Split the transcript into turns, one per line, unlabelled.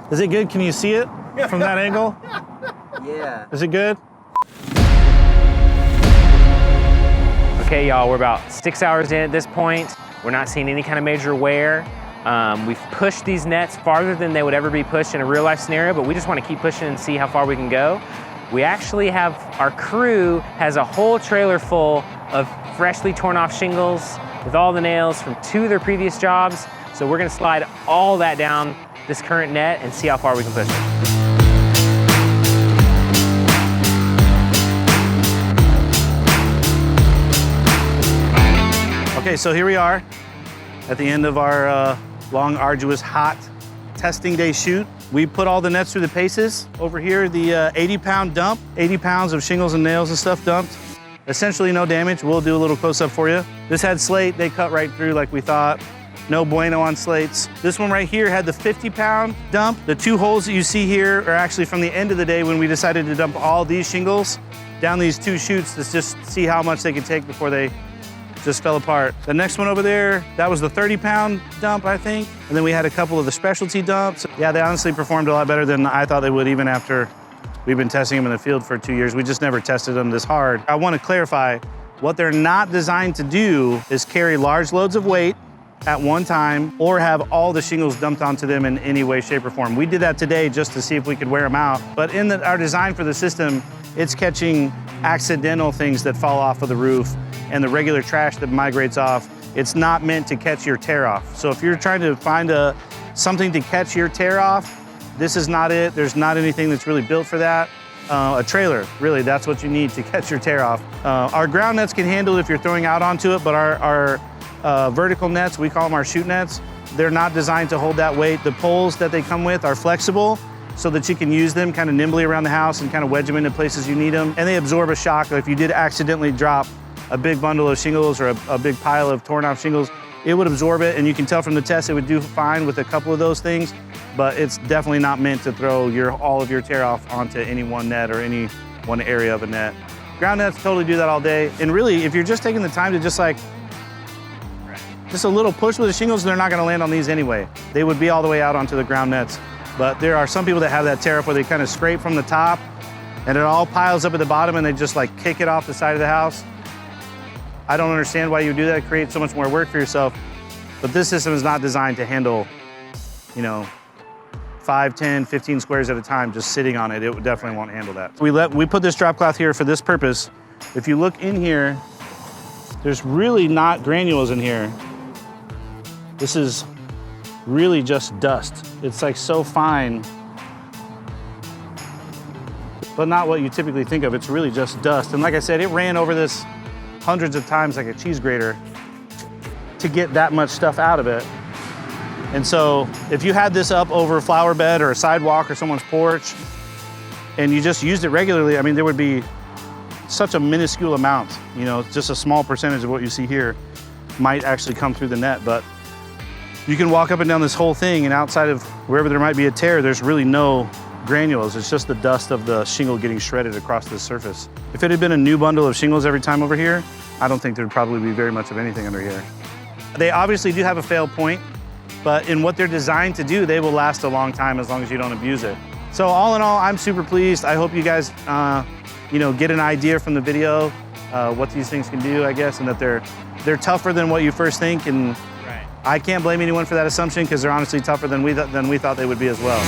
Is it good? Can you see it from that angle?
Yeah.
Is it good?
Okay, y'all, we're about 6 hours in at this point. We're not seeing any kind of major wear. We've pushed these nets farther than they would ever be pushed in a real life scenario, but we just want to keep pushing and see how far we can go. We actually have, our crew has a whole trailer full of freshly torn off shingles with all the nails from 2 of their previous jobs. So we're gonna slide all that down this current net and see how far we can push it.
Okay, so here we are at the end of our long, arduous, hot testing day shoot. We put all the nets through the paces. Over here, the 80-pound dump, 80 pounds of shingles and nails and stuff dumped. Essentially no damage. We'll do a little close-up for you. This had slate, they cut right through like we thought. No bueno on slates. This one right here had the 50-pound dump. The 2 holes that you see here are actually from the end of the day when we decided to dump all these shingles down these 2 chutes to just see how much they could take before they just fell apart. The next one over there, that was the 30-pound dump, I think. And then we had a couple of the specialty dumps. Yeah, they honestly performed a lot better than I thought they would, even after we've been testing them in the field for 2 years. We just never tested them this hard. I want to clarify, what they're not designed to do is carry large loads of weight at one time or have all the shingles dumped onto them in any way, shape, or form. We did that today just to see if we could wear them out. But in our design for the system, it's catching accidental things that fall off of the roof and the regular trash that migrates off. It's not meant to catch your tear off. So if you're trying to find something to catch your tear off, this is not it. There's not anything that's really built for that. A trailer, really, that's what you need to catch your tear off. Our ground nets can handle it if you're throwing out onto it, but our vertical nets, we call them our shoot nets, they're not designed to hold that weight. The poles that they come with are flexible so that you can use them kind of nimbly around the house and kind of wedge them into places you need them. And they absorb a shock. If you did accidentally drop a big bundle of shingles or a big pile of torn off shingles, it would absorb it, and you can tell from the test it would do fine with a couple of those things, but it's definitely not meant to throw all of your tear off onto any one net or any one area of a net. Ground nets totally do that all day. And really, if you're just taking the time to just a little push with the shingles, they're not gonna land on these anyway. They would be all the way out onto the ground nets. But there are some people that have that tear up where they kind of scrape from the top and it all piles up at the bottom and they just like kick it off the side of the house. I don't understand why you would do that. It creates so much more work for yourself. But this system is not designed to handle, 5, 10, 15 squares at a time just sitting on it. It definitely won't handle that. We put this drop cloth here for this purpose. If you look in here, there's really not granules in here. This is really just dust. It's like so fine, but not what you typically think of. It's really just dust. And like I said, it ran over this hundreds of times like a cheese grater to get that much stuff out of it. And so if you had this up over a flower bed or a sidewalk or someone's porch and you just used it regularly, I mean, there would be such a minuscule amount, just a small percentage of what you see here might actually come through the net. But you can walk up and down this whole thing, and outside of wherever there might be a tear, there's really no granules. It's just the dust of the shingle getting shredded across the surface. If it had been a new bundle of shingles every time over here, I don't think there'd probably be very much of anything under here. They obviously do have a fail point, but in what they're designed to do, they will last a long time as long as you don't abuse it. So all in all, I'm super pleased. I hope you guys get an idea from the video what these things can do, I guess, and that they're tougher than what you first think. And right. I can't blame anyone for that assumption because they're honestly tougher than we thought they would be as well.